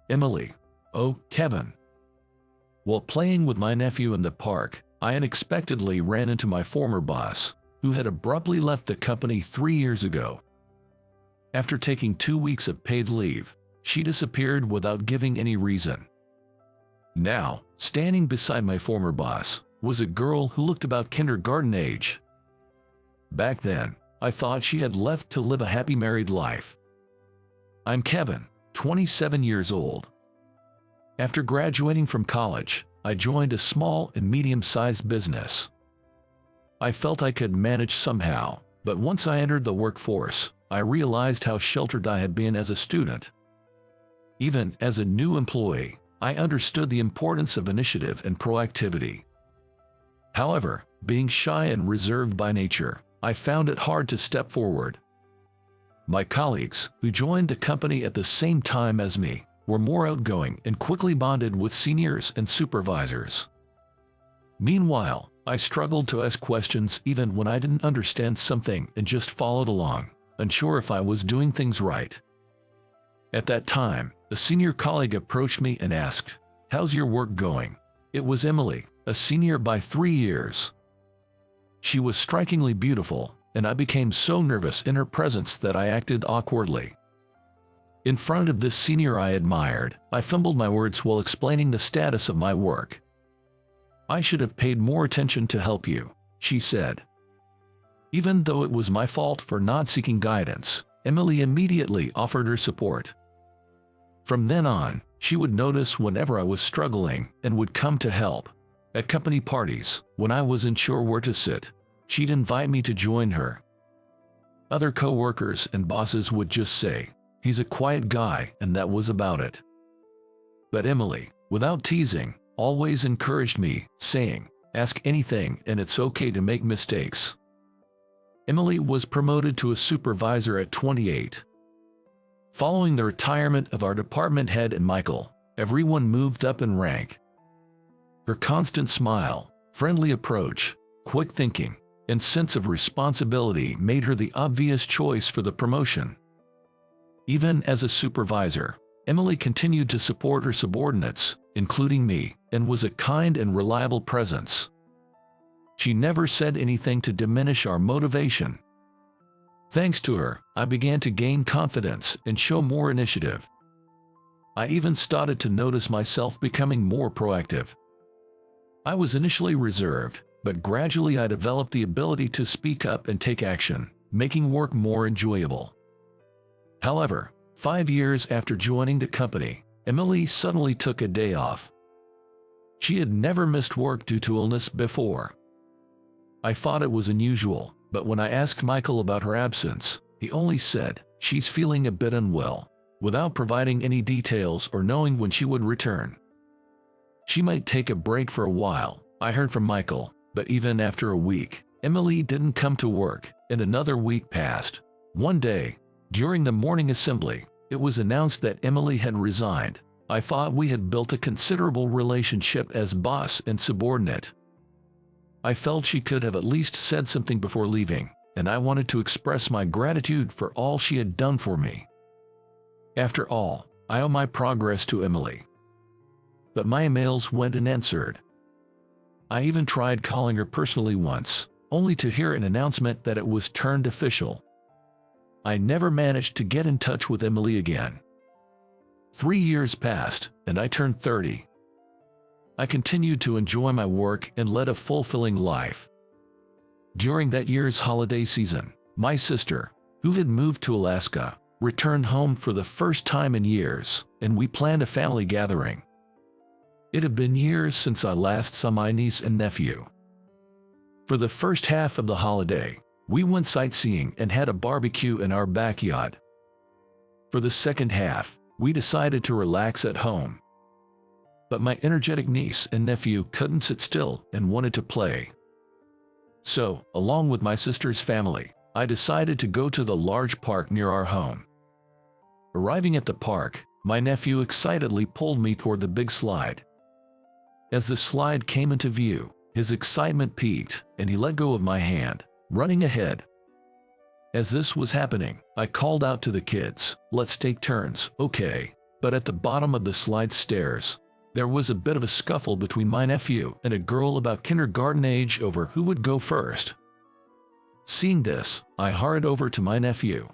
Emily. Oh, Kevin. While playing with my nephew in the park, I unexpectedly ran into my former boss, who had abruptly left the company 3 years ago. After taking 2 weeks of paid leave, she disappeared without giving any reason. Now, standing beside my former boss, was a girl who looked about kindergarten age. Back then, I thought she had left to live a happy married life. I'm Kevin, 27 years old. After graduating from college, I joined a small and medium-sized business. I felt I could manage somehow, but once I entered the workforce, I realized how sheltered I had been as a student. Even as a new employee, I understood the importance of initiative and proactivity. However, being shy and reserved by nature, I found it hard to step forward. My colleagues, who joined the company at the same time as me, were more outgoing and quickly bonded with seniors and supervisors. Meanwhile, I struggled to ask questions even when I didn't understand something and just followed along, unsure if I was doing things right. At that time, a senior colleague approached me and asked, "How's your work going?" It was Emily, a senior by 3 years. She was strikingly beautiful, and I became so nervous in her presence that I acted awkwardly. In front of this senior I admired, I fumbled my words while explaining the status of my work. "I should have paid more attention to help you," she said. Even though it was my fault for not seeking guidance, Emily immediately offered her support. From then on, she would notice whenever I was struggling and would come to help. At company parties, when I was unsure where to sit, she'd invite me to join her. Other co-workers and bosses would just say, "He's a quiet guy," and that was about it. But Emily, without teasing, always encouraged me, saying, "Ask anything and it's okay to make mistakes." Emily was promoted to a supervisor at 28. Following the retirement of our department head and Michael, everyone moved up in rank. Her constant smile, friendly approach, quick thinking, and sense of responsibility made her the obvious choice for the promotion. Even as a supervisor, Emily continued to support her subordinates, including me, and was a kind and reliable presence. She never said anything to diminish our motivation. Thanks to her, I began to gain confidence and show more initiative. I even started to notice myself becoming more proactive. I was initially reserved, but gradually I developed the ability to speak up and take action, making work more enjoyable. However, 5 years after joining the company, Emily suddenly took a day off. She had never missed work due to illness before. I thought it was unusual, but when I asked Michael about her absence, he only said, "She's feeling a bit unwell," without providing any details or knowing when she would return. She might take a break for a while, I heard from Michael, but even after a week, Emily didn't come to work, and another week passed. One day, during the morning assembly, it was announced that Emily had resigned. I thought we had built a considerable relationship as boss and subordinate. I felt she could have at least said something before leaving, and I wanted to express my gratitude for all she had done for me. After all, I owe my progress to Emily. But my emails went unanswered. I even tried calling her personally once, only to hear an announcement that it was turned official. I never managed to get in touch with Emily again. 3 years passed, and I turned 30. I continued to enjoy my work and led a fulfilling life. During that year's holiday season, my sister, who had moved to Alaska, returned home for the first time in years, and we planned a family gathering. It had been years since I last saw my niece and nephew. For the first half of the holiday, we went sightseeing and had a barbecue in our backyard. For the second half, we decided to relax at home. But my energetic niece and nephew couldn't sit still and wanted to play. So, along with my sister's family, I decided to go to the large park near our home. Arriving at the park, my nephew excitedly pulled me toward the big slide. As the slide came into view, his excitement peaked, and he let go of my hand, running ahead. As this was happening, I called out to the kids, "Let's take turns, okay?" But at the bottom of the slide stairs, there was a bit of a scuffle between my nephew and a girl about kindergarten age over who would go first. Seeing this, I hurried over to my nephew.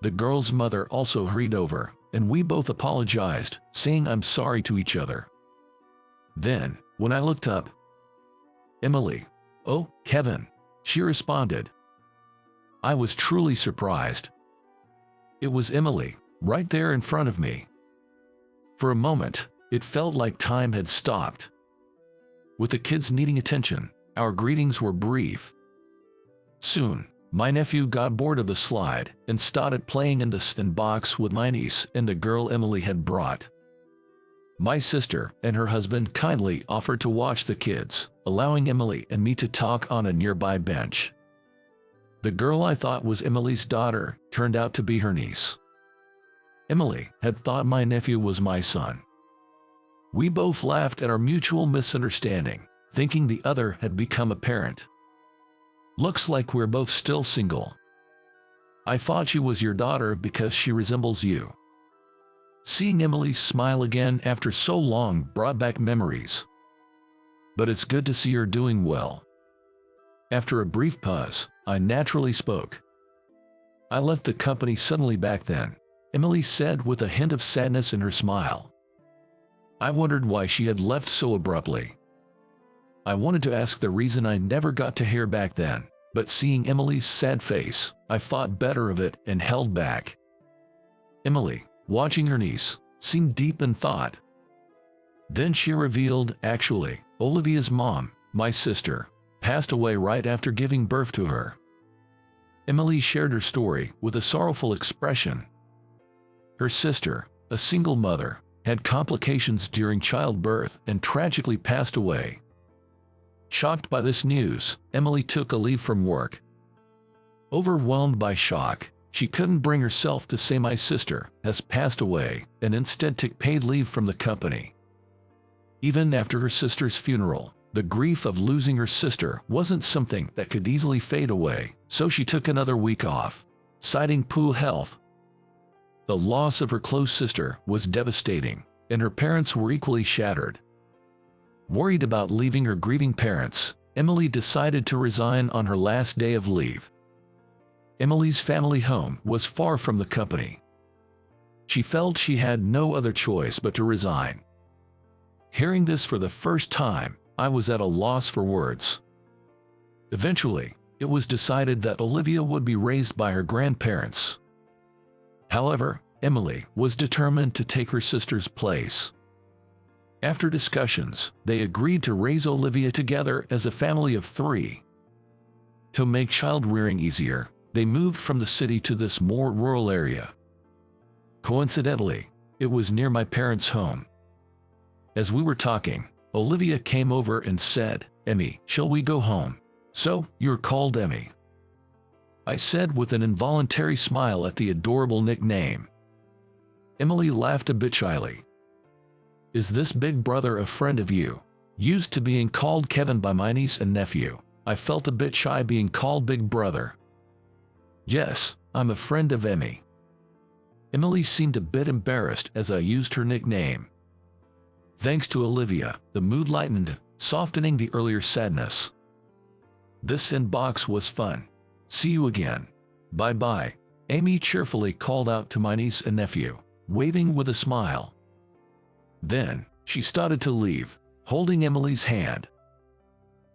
The girl's mother also hurried over, and we both apologized, saying I'm sorry to each other. Then, when I looked up, "Emily." "Oh, Kevin," she responded. I was truly surprised. It was Emily, right there in front of me. For a moment, it felt like time had stopped. With the kids needing attention, our greetings were brief. Soon, my nephew got bored of the slide and started playing in the sandbox with my niece and the girl Emily had brought. My sister and her husband kindly offered to watch the kids, allowing Emily and me to talk on a nearby bench. The girl I thought was Emily's daughter turned out to be her niece. Emily had thought my nephew was my son. We both laughed at our mutual misunderstanding, thinking the other had become a parent. "Looks like we're both still single. I thought she was your daughter because she resembles you." Seeing Emily smile again after so long brought back memories. "But it's good to see her doing well." After a brief pause, I naturally spoke. "I left the company suddenly back then," Emily said with a hint of sadness in her smile. I wondered why she had left so abruptly. I wanted to ask the reason I never got to hear back then, but seeing Emily's sad face, I thought better of it and held back. Emily, watching her niece, seemed deep in thought. Then she revealed, "Actually, Olivia's mom, my sister, passed away right after giving birth to her." Emily shared her story with a sorrowful expression. Her sister, a single mother, had complications during childbirth and tragically passed away. Shocked by this news, Emily took a leave from work. Overwhelmed by shock, she couldn't bring herself to say my sister has passed away and instead took paid leave from the company. Even after her sister's funeral, the grief of losing her sister wasn't something that could easily fade away, so she took another week off, citing poor health. The loss of her close sister was devastating, and her parents were equally shattered. Worried about leaving her grieving parents, Emily decided to resign on her last day of leave. Emily's family home was far from the company. She felt she had no other choice but to resign. Hearing this for the first time, I was at a loss for words. Eventually, it was decided that Olivia would be raised by her grandparents. However, Emily was determined to take her sister's place. After discussions, they agreed to raise Olivia together as a family of 3. To make child-rearing easier, they moved from the city to this more rural area. Coincidentally, it was near my parents' home. As we were talking, Olivia came over and said, "Emmy, shall we go home?" "So, you're called Emmy," I said with an involuntary smile at the adorable nickname. Emily laughed a bit shyly. "Is this big brother a friend of you?" Used to being called Kevin by my niece and nephew, I felt a bit shy being called big brother. "Yes, I'm a friend of Emmy." Emily seemed a bit embarrassed as I used her nickname. Thanks to Olivia, the mood lightened, softening the earlier sadness. "This inbox was fun. See you again. Bye-bye," Amy cheerfully called out to my niece and nephew, waving with a smile. Then, she started to leave, holding Emily's hand.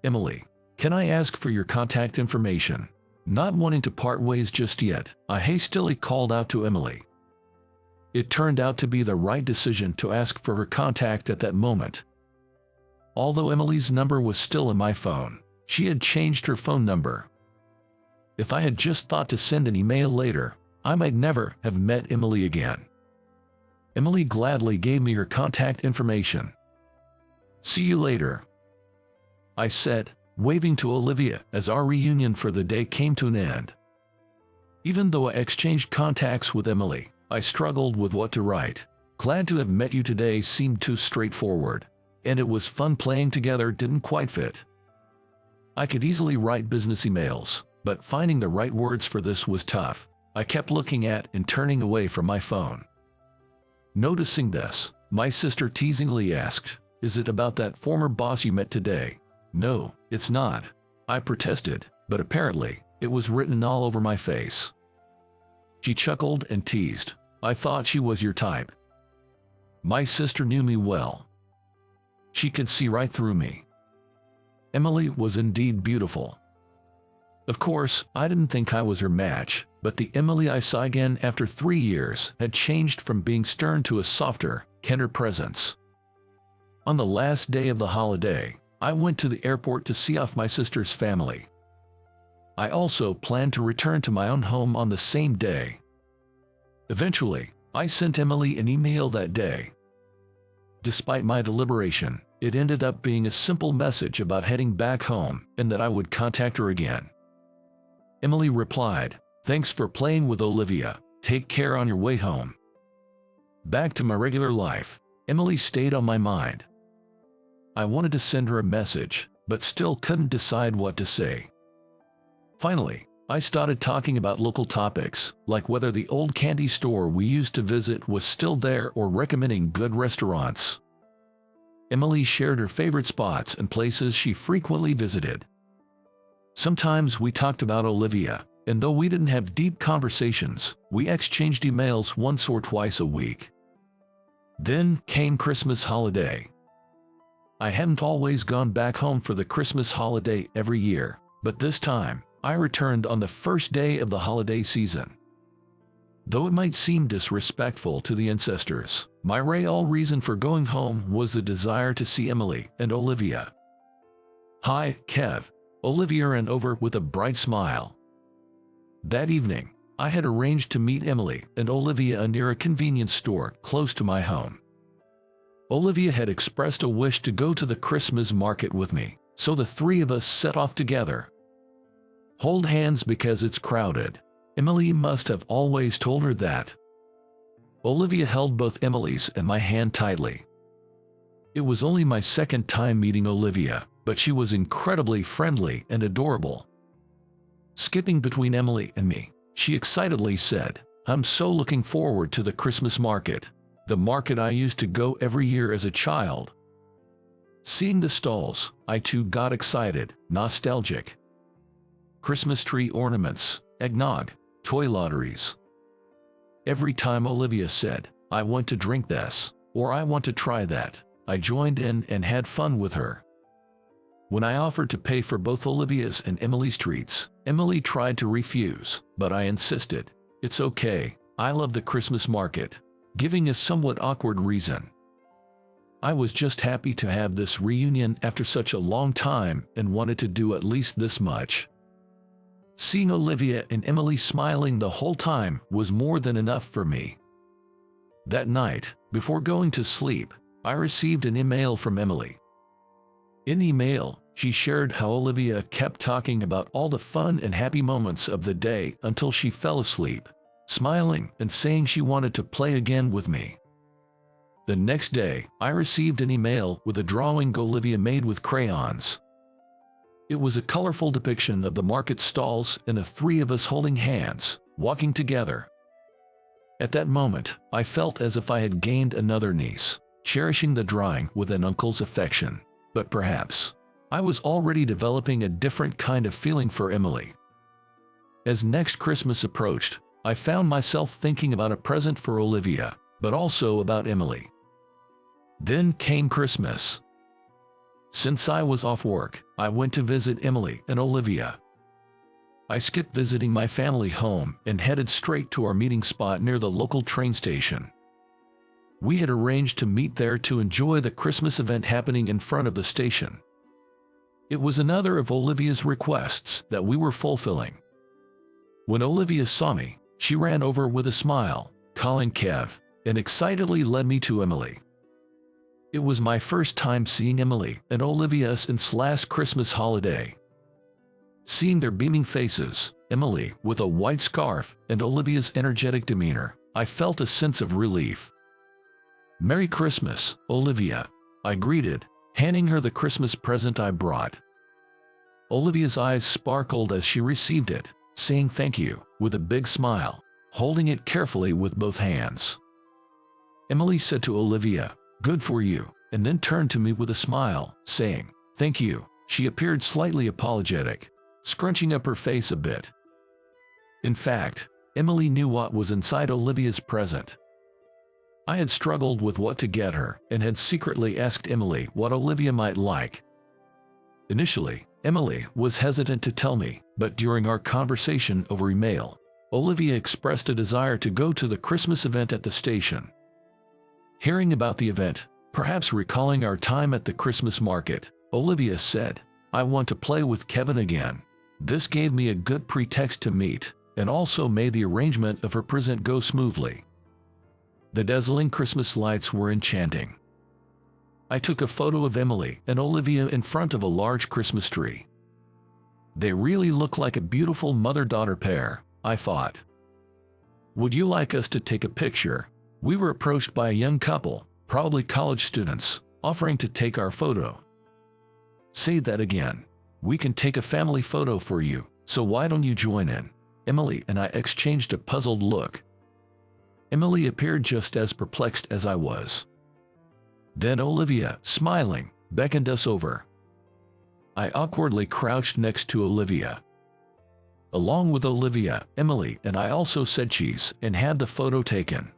"Emily, can I ask for your contact information?" Not wanting to part ways just yet, I hastily called out to Emily. It turned out to be the right decision to ask for her contact at that moment. Although Emily's number was still in my phone, she had changed her phone number. If I had just thought to send an email later, I might never have met Emily again. Emily gladly gave me her contact information. "See you later," I said, waving to Olivia as our reunion for the day came to an end. Even though I exchanged contacts with Emily, I struggled with what to write. "Glad to have met you today" seemed too straightforward, and it was fun playing together didn't quite fit. I could easily write business emails, but finding the right words for this was tough. I kept looking at and turning away from my phone. Noticing this, my sister teasingly asked, "Is it about that former boss you met today?" "No, it's not," I protested, but apparently, it was written all over my face. She chuckled and teased, "I thought she was your type." My sister knew me well. She could see right through me. Emily was indeed beautiful. Of course, I didn't think I was her match, but the Emily I saw again after 3 years had changed from being stern to a softer, kinder presence. On the last day of the holiday, I went to the airport to see off my sister's family. I also planned to return to my own home on the same day. Eventually, I sent Emily an email that day. Despite my deliberation, it ended up being a simple message about heading back home and that I would contact her again. Emily replied, "Thanks for playing with Olivia. Take care on your way home." Back to my regular life, Emily stayed on my mind. I wanted to send her a message, but still couldn't decide what to say. Finally, I started talking about local topics, like whether the old candy store we used to visit was still there or recommending good restaurants. Emily shared her favorite spots and places she frequently visited. Sometimes we talked about Olivia, and though we didn't have deep conversations, we exchanged emails once or twice a week. Then came Christmas holiday. I hadn't always gone back home for the Christmas holiday every year, but this time, I returned on the first day of the holiday season. Though it might seem disrespectful to the ancestors, my real reason for going home was the desire to see Emily and Olivia. "Hi, Kev," Olivia ran over with a bright smile. That evening, I had arranged to meet Emily and Olivia near a convenience store close to my home. Olivia had expressed a wish to go to the Christmas market with me, so the three of us set off together. "Hold hands because it's crowded." Emily must have always told her that. Olivia held both Emily's and my hand tightly. It was only my second time meeting Olivia, but she was incredibly friendly and adorable. Skipping between Emily and me, she excitedly said, "I'm so looking forward to the Christmas market, the market I used to go every year as a child." Seeing the stalls, I too got excited, nostalgic. Christmas tree ornaments, eggnog, toy lotteries. Every time Olivia said, "I want to drink this," or "I want to try that," I joined in and had fun with her. When I offered to pay for both Olivia's and Emily's treats, Emily tried to refuse, but I insisted. "It's okay, I love the Christmas market," giving a somewhat awkward reason. I was just happy to have this reunion after such a long time and wanted to do at least this much. Seeing Olivia and Emily smiling the whole time was more than enough for me. That night, before going to sleep, I received an email from Emily. In the email, she shared how Olivia kept talking about all the fun and happy moments of the day until she fell asleep, smiling and saying she wanted to play again with me. The next day, I received an email with a drawing Olivia made with crayons. It was a colorful depiction of the market stalls and the three of us holding hands, walking together. At that moment, I felt as if I had gained another niece, cherishing the drawing with an uncle's affection. But perhaps, I was already developing a different kind of feeling for Emily. As next Christmas approached, I found myself thinking about a present for Olivia, but also about Emily. Then came Christmas. Since I was off work, I went to visit Emily and Olivia. I skipped visiting my family home and headed straight to our meeting spot near the local train station. We had arranged to meet there to enjoy the Christmas event happening in front of the station. It was another of Olivia's requests that we were fulfilling. When Olivia saw me, she ran over with a smile, calling Kev, and excitedly led me to Emily. It was my first time seeing Emily and Olivia since last Christmas holiday. Seeing their beaming faces, Emily with a white scarf and Olivia's energetic demeanor, I felt a sense of relief. "Merry Christmas, Olivia," I greeted, handing her the Christmas present I brought. Olivia's eyes sparkled as she received it, saying thank you, with a big smile, holding it carefully with both hands. Emily said to Olivia, "Good for you," and then turned to me with a smile, saying, "Thank you." She appeared slightly apologetic, scrunching up her face a bit. In fact, Emily knew what was inside Olivia's present. I had struggled with what to get her and had secretly asked Emily what Olivia might like. Initially, Emily was hesitant to tell me, but during our conversation over email, Olivia expressed a desire to go to the Christmas event at the station. Hearing about the event, perhaps recalling our time at the Christmas market, Olivia said, "I want to play with Kevin again." This gave me a good pretext to meet, and also made the arrangement of her present go smoothly. The dazzling Christmas lights were enchanting. I took a photo of Emily and Olivia in front of a large Christmas tree. They really look like a beautiful mother-daughter pair, I thought. "Would you like us to take a picture?" We were approached by a young couple, probably college students, offering to take our photo. "Say that again. We can take a family photo for you, so why don't you join in?" Emily and I exchanged a puzzled look. Emily appeared just as perplexed as I was. Then Olivia, smiling, beckoned us over. I awkwardly crouched next to Olivia. Along with Olivia, Emily and I also said cheese and had the photo taken.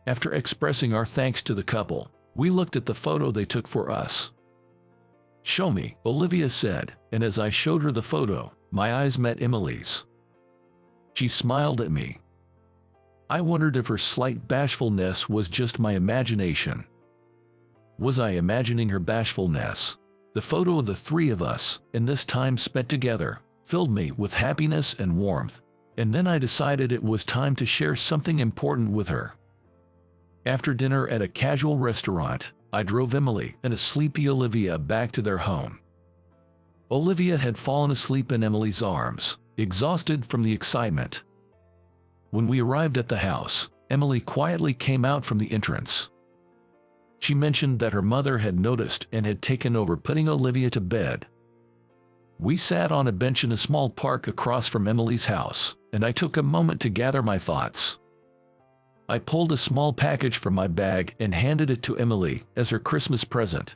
After expressing our thanks to the couple, we looked at the photo they took for us. "Show me," Olivia said, and as I showed her the photo, my eyes met Emily's. She smiled at me. I wondered if her slight bashfulness was just my imagination. Was I imagining her bashfulness? The photo of the three of us, in this time spent together, filled me with happiness and warmth, and then I decided it was time to share something important with her. After dinner at a casual restaurant, I drove Emily and a sleepy Olivia back to their home. Olivia had fallen asleep in Emily's arms, exhausted from the excitement. When we arrived at the house, Emily quietly came out from the entrance. She mentioned that her mother had noticed and had taken over putting Olivia to bed. We sat on a bench in a small park across from Emily's house, and I took a moment to gather my thoughts. I pulled a small package from my bag and handed it to Emily as her Christmas present.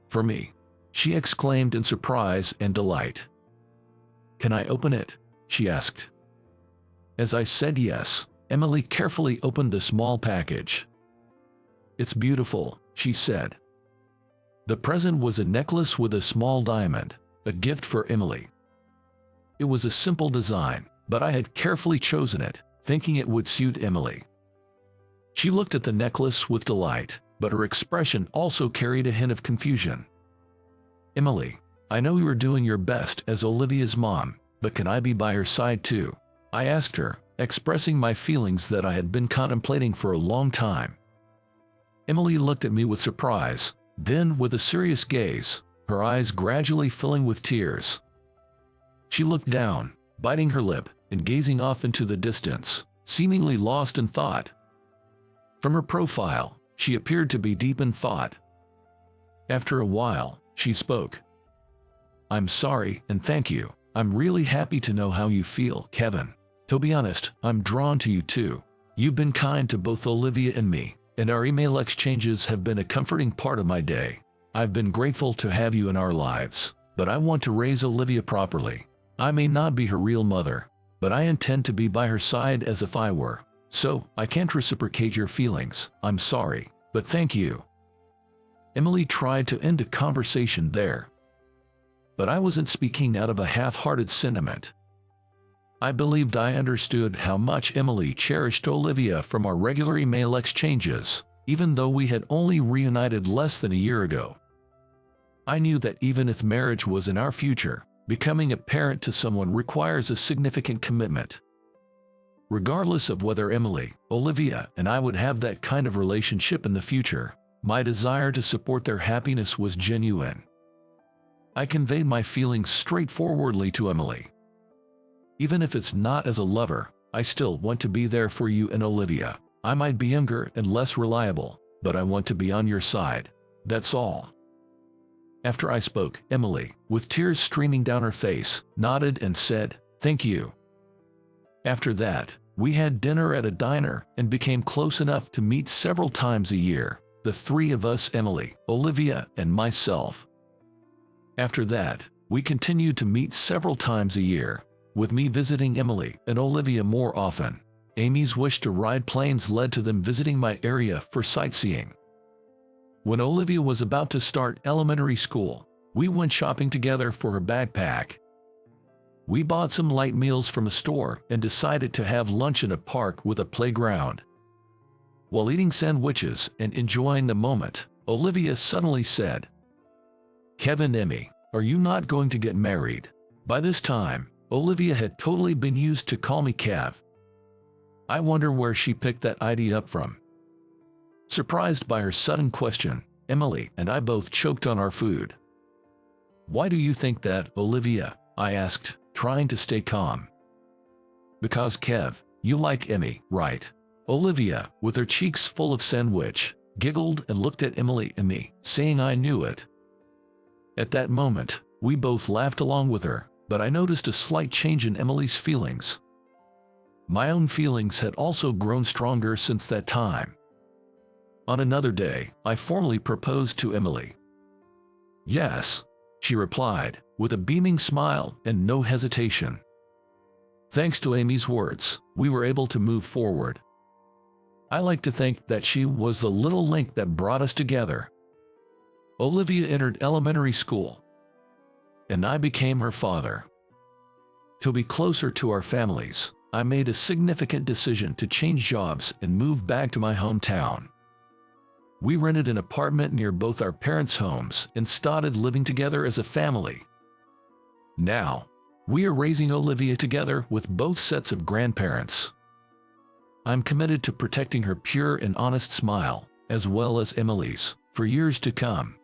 "For me," she exclaimed in surprise and delight. "Can I open it?" she asked. As I said yes, Emily carefully opened the small package. "It's beautiful," she said. The present was a necklace with a small diamond, a gift for Emily. It was a simple design, but I had carefully chosen it, thinking it would suit Emily. She looked at the necklace with delight, but her expression also carried a hint of confusion. "Emily, I know you are doing your best as Olivia's mom, but can I be by her side too?" I asked her, expressing my feelings that I had been contemplating for a long time. Emily looked at me with surprise, then with a serious gaze, her eyes gradually filling with tears. She looked down, biting her lip, and gazing off into the distance, seemingly lost in thought. From her profile, she appeared to be deep in thought. After a while, she spoke. "I'm sorry and thank you. I'm really happy to know how you feel, Kevin. To be honest, I'm drawn to you too. You've been kind to both Olivia and me, and our email exchanges have been a comforting part of my day. I've been grateful to have you in our lives, but I want to raise Olivia properly. I may not be her real mother, but I intend to be by her side as if I were. So, I can't reciprocate your feelings. I'm sorry, but thank you." Emily tried to end a conversation there. But I wasn't speaking out of a half-hearted sentiment. I believed I understood how much Emily cherished Olivia from our regular email exchanges, even though we had only reunited less than a year ago. I knew that even if marriage was in our future, becoming a parent to someone requires a significant commitment. Regardless of whether Emily, Olivia, and I would have that kind of relationship in the future, my desire to support their happiness was genuine. I conveyed my feelings straightforwardly to Emily. "Even if it's not as a lover, I still want to be there for you and Olivia. I might be younger and less reliable, but I want to be on your side. That's all." After I spoke, Emily, with tears streaming down her face, nodded and said, "Thank you." After that, We had dinner at a diner and became close enough to meet several times a year, the three of us, Emily, Olivia, and myself. After that, we continued to meet several times a year, with me visiting Emily and Olivia more often. Amy's wish to ride planes led to them visiting my area for sightseeing. When Olivia was about to start elementary school, we went shopping together for her backpack. We bought some light meals from a store and decided to have lunch in a park with a playground. While eating sandwiches and enjoying the moment, Olivia suddenly said, "Kevin, Emmy, are you not going to get married?" By this time, Olivia had totally been used to call me Kev. I wonder where she picked that idea up from. Surprised by her sudden question, Emily and I both choked on our food. "Why do you think that, Olivia?" I asked, trying to stay calm. "Because Kev, you like Emmy, right?" Olivia, with her cheeks full of sandwich, giggled and looked at Emily and me, saying I knew it. At that moment, we both laughed along with her, but I noticed a slight change in Emily's feelings. My own feelings had also grown stronger since that time. On another day, I formally proposed to Emily. "Yes," she replied, with a beaming smile and no hesitation. Thanks to Amy's words, we were able to move forward. I like to think that she was the little link that brought us together. Olivia entered elementary school, and I became her father. To be closer to our families, I made a significant decision to change jobs and move back to my hometown. We rented an apartment near both our parents' homes and started living together as a family. Now, we are raising Olivia together with both sets of grandparents. I'm committed to protecting her pure and honest smile, as well as Emily's, for years to come.